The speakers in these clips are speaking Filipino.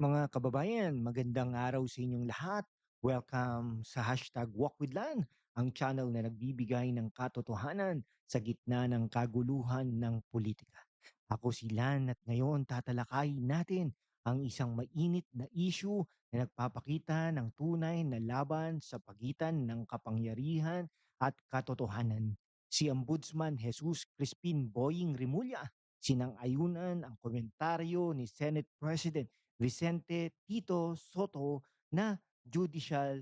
Mga kababayan, magandang araw sa inyong lahat. Welcome sa hashtag Walk with Lan, ang channel na nagbibigay ng katotohanan sa gitna ng kaguluhan ng politika. Ako si Lan at ngayon tatalakayin natin ang isang mainit na issue na nagpapakita ng tunay na laban sa pagitan ng kapangyarihan at katotohanan. Si Ombudsman Jesus Crispin Boying Rimulya sinang-ayunan ang komentaryo ni Senate President Vicente Tito Soto na judicial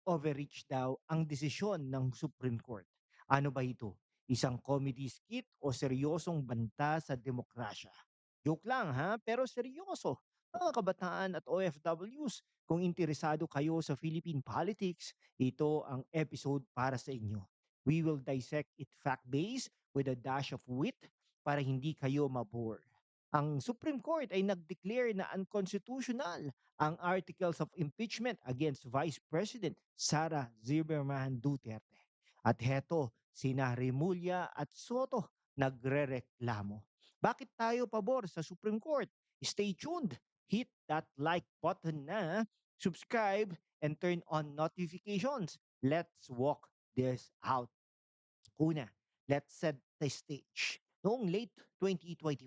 overreach daw ang desisyon ng Supreme Court. Ano ba ito? Isang comedy skit o seryosong banta sa demokrasya? Joke lang ha, pero seryoso. Mga kabataan at OFWs, kung interesado kayo sa Philippine politics, ito ang episode para sa inyo. We will dissect it fact-based with a dash of wit para hindi kayo mabore. Ang Supreme Court ay nag-declare na unconstitutional ang articles of impeachment against Vice President Sara Zimmerman Duterte. At heto, sina Remulla at Soto nagrereklamo. Bakit tayo pabor sa Supreme Court? Stay tuned. Hit that like button na, subscribe, and turn on notifications. Let's walk this out. Una, let's set the stage. Noong late 2025,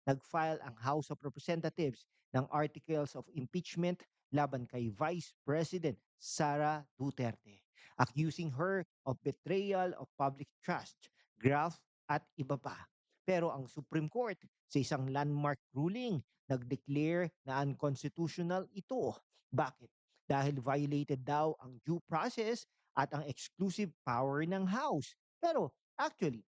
nag-file ang House of Representatives ng articles of impeachment laban kay Vice President Sara Duterte, accusing her of betrayal of public trust, graft at iba pa. Pero ang Supreme Court sa isang landmark ruling nag-declare na unconstitutional ito. Bakit? Dahil violated daw ang due process at ang exclusive power ng House. Pero actually,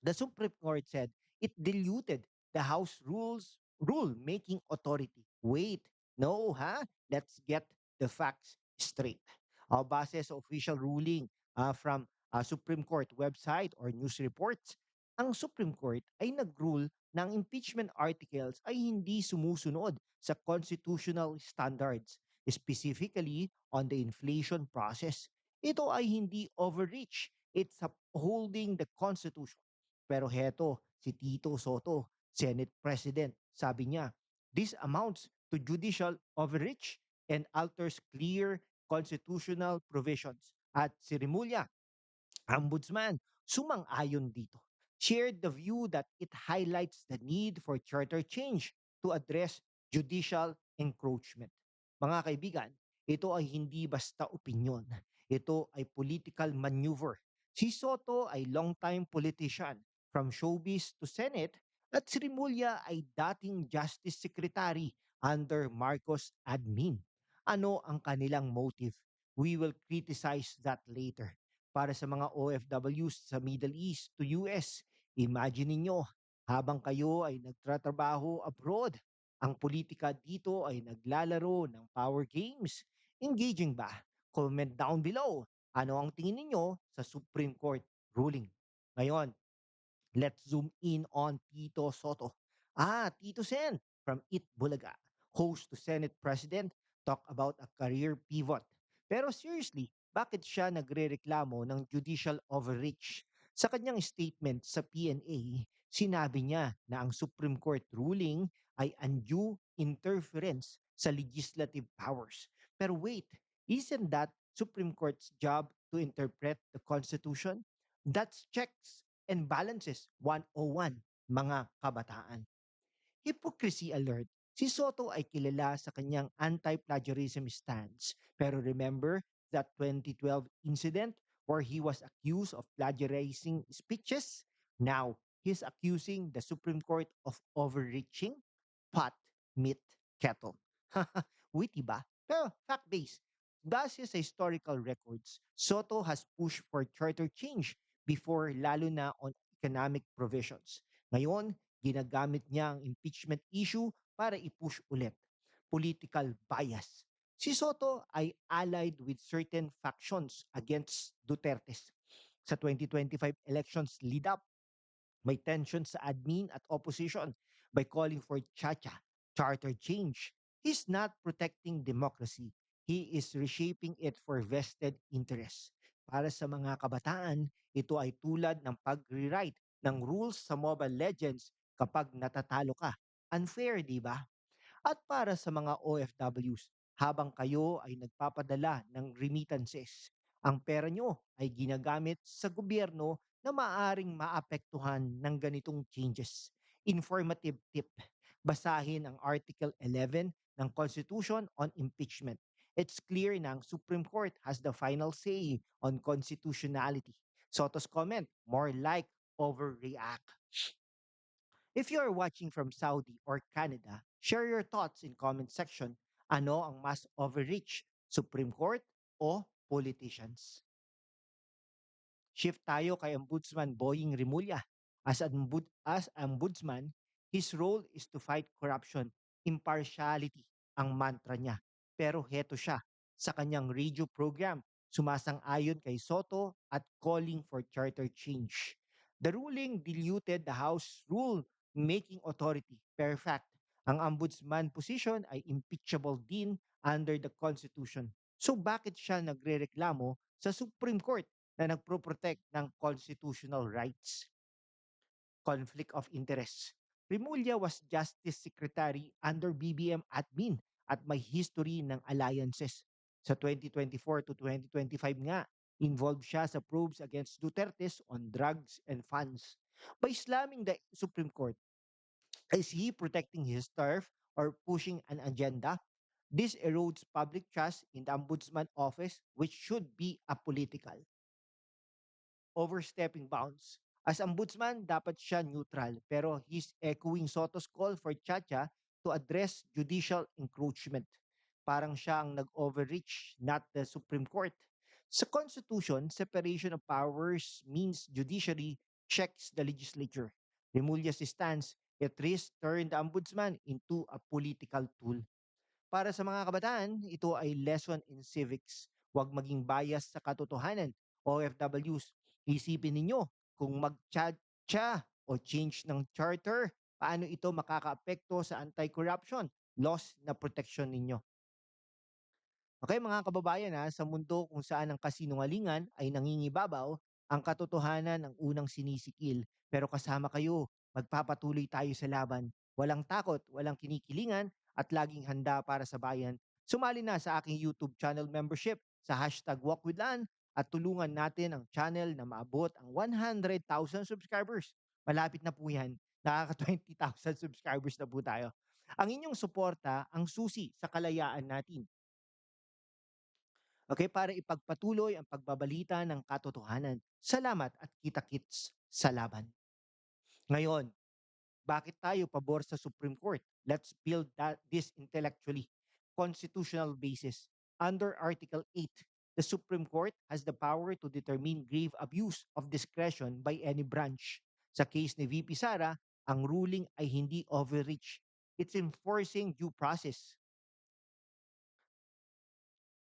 the Supreme Court said it diluted the House rule making authority. Wait, no, ha? Let's get the facts straight. Base sa official ruling from Supreme Court website or news reports, ang Supreme Court ay nag-rule na ang impeachment articles ay hindi sumusunod sa constitutional standards, specifically on the inflation process. Ito ay hindi overreach. It's upholding the Constitution. Pero heto, si Tito Soto, Senate President, sabi niya, this amounts to judicial overreach and alters clear constitutional provisions. At si Rimulya, Ombudsman, sumang-ayon dito. Shared the view that it highlights the need for charter change to address judicial encroachment. Mga kaibigan, ito ay hindi basta opinion. Ito ay political maneuver. Si Soto ay long-time politician from showbiz to Senate at si Rimulya ay dating Justice Secretary under Marcos admin. Ano ang kanilang motive? We will criticize that later. Para sa mga OFWs sa Middle East to US, imagine ninyo, habang kayo ay nagtratrabaho abroad, ang politika dito ay naglalaro ng power games. Engaging ba? Comment down below. Ano ang tingin ninyo sa Supreme Court ruling? Ngayon, let's zoom in on Tito Soto. Tito Sen from It Bulaga, host to Senate President, talk about a career pivot. Pero seriously, bakit siya nagrereklamo ng judicial overreach? Sa kanyang statement sa PNA, sinabi niya na ang Supreme Court ruling ay undue interference sa legislative powers. Pero wait, isn't that Supreme Court's job to interpret the Constitution? That's checks and balances 101, mga kabataan. Hypocrisy alert. Si Soto ay kilala sa kanyang anti-plagiarism stance. Pero remember that 2012 incident where he was accused of plagiarizing speeches? Now, he's accusing the Supreme Court of overreaching? Pot, meat, kettle. Witty ba? Pero fact-based. Base sa historical records, Soto has pushed for charter change before, lalo na on economic provisions. Ngayon, ginagamit niya ang impeachment issue para i-push ulit. Political bias. Si Soto ay allied with certain factions against Duterte's. Sa 2025 elections lead up, may tension sa admin at opposition by calling for chacha, charter change. He's not protecting democracy. He is reshaping it for vested interests. Para sa mga kabataan, ito ay tulad ng pag-rewrite ng rules sa Mobile Legends kapag natatalo ka. Unfair, di ba? At para sa mga OFWs, habang kayo ay nagpapadala ng remittances, ang pera nyo ay ginagamit sa gobyerno na maaring maapektuhan ng ganitong changes. Informative tip, basahin ang Article 11 ng Constitution on Impeachment. It's clear na ang Supreme Court has the final say on constitutionality. Soto's comment, more like overreact. If you are watching from Saudi or Canada, share your thoughts in comment section. Ano ang mas overreach, Supreme Court o politicians? Shift tayo kay Ombudsman Boying Rimulya. As Ombudsman, his role is to fight corruption. Impartiality ang mantra niya. Pero heto siya, sa kanyang radio program, sumasang-ayon kay Soto at calling for charter change. The ruling diluted the House rule-making authority. Per fact, ang ombudsman position ay impeachable din under the Constitution. So bakit siya nagrereklamo sa Supreme Court na nagpro-protect ng constitutional rights? Conflict of interest. Rimulya was Justice Secretary under BBM admin at may history ng alliances. Sa 2024 to 2025 nga, involved siya sa probes against Duterte's on drugs and funds. By slamming the Supreme Court, is he protecting his turf or pushing an agenda? This erodes public trust in the Ombudsman office, which should be apolitical. Overstepping bounds. As ombudsman, dapat siya neutral, pero he's echoing Soto's call for Chacha to address judicial encroachment. Parang siya ang nag-overreach, not the Supreme Court. Sa Constitution, separation of powers means judiciary checks the legislature. Remulya's stance, it risks turn the ombudsman into a political tool. Para sa mga kabataan, ito ay lesson in civics. Huwag maging bias sa katotohanan. OFWs, isipin ninyo kung mag-tsa o change ng charter, paano ito makakaapekto sa anti-corruption laws na protection ninyo. Okay, mga kababayan, sa mundo kung saan ang kasinungalingan ay nangingibabaw, ang katotohanan ang unang sinisikil. Pero kasama kayo, magpapatuloy tayo sa laban. Walang takot, walang kinikilingan, at laging handa para sa bayan. Sumali na sa aking YouTube channel membership sa hashtag #WalkWithLan at tulungan natin ang channel na maabot ang 100,000 subscribers. Malapit na po yan. Nakaka-20,000 subscribers na po tayo. Ang inyong suporta ang susi sa kalayaan natin. Okay, para ipagpatuloy ang pagbabalita ng katotohanan. Salamat at kita-kits sa laban. Ngayon, bakit tayo pabor sa Supreme Court? Let's build this intellectually. Constitutional basis. Under Article 8, the Supreme Court has the power to determine grave abuse of discretion by any branch. Sa case ni VP Sara, ang ruling ay hindi overreach. It's enforcing due process.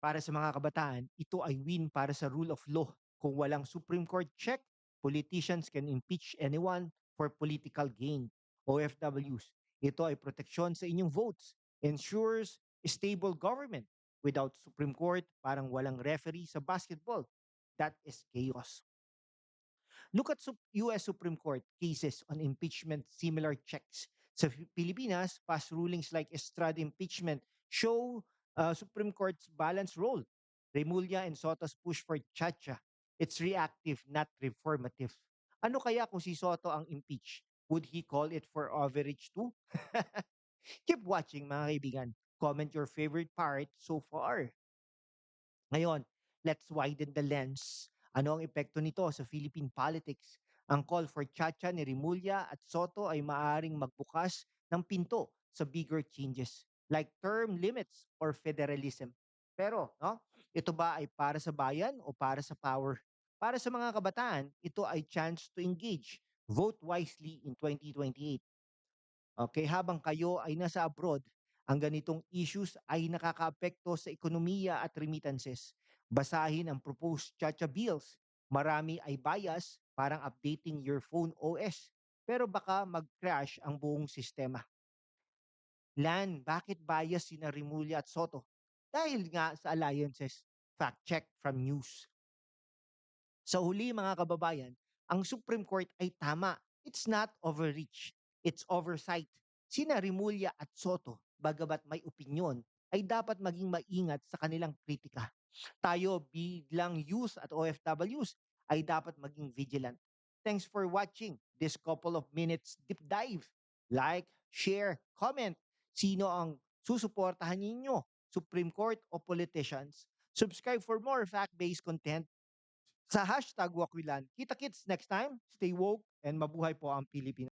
Para sa mga kabataan, ito ay win para sa rule of law. Kung walang Supreme Court check, politicians can impeach anyone for political gain. OFWs, ito ay proteksyon sa inyong votes, ensures stable government. Without Supreme Court, parang walang referee sa basketball. That is chaos. Look at US Supreme Court cases on impeachment, similar checks. Sa Pilipinas, past rulings like Estrada impeachment show Supreme Court's balanced role. Remulla and Soto's push for Chacha. It's reactive, not reformative. Ano kaya kung si Soto ang impeach? Would he call it for overreach too? Keep watching mga kaibigan. Comment your favorite part so far. Ngayon, let's widen the lens. Ano ang epekto nito sa Philippine politics? Ang call for Chacha ni Rimulya at Soto ay maaring magbukas ng pinto sa bigger changes like term limits or federalism. Pero, no, ito ba ay para sa bayan o para sa power? Para sa mga kabataan, ito ay chance to engage. Vote wisely in 2028. Okay, habang kayo ay nasa abroad, ang ganitong issues ay nakakaapekto sa ekonomiya at remittances. Basahin ang proposed Chacha bills. Marami ay bias, parang updating your phone OS. Pero baka mag-crash ang buong sistema. Lan, bakit bias sina Rimulya at Soto? Dahil nga sa alliances. Fact check from news. Sa huli mga kababayan, ang Supreme Court ay tama. It's not overreach. It's oversight. Sina Rimulya at Soto, bagamat may opinyon, ay dapat maging maingat sa kanilang kritika. Tayo bilang youth at OFWs ay dapat maging vigilant. Thanks for watching this couple of minutes deep dive. Like, share, comment. Sino ang susuportahan ninyo? Supreme Court o politicians? Subscribe for more fact-based content sa hashtag Wakwilan. Kita-kits next time. Stay woke and mabuhay po ang Pilipinas.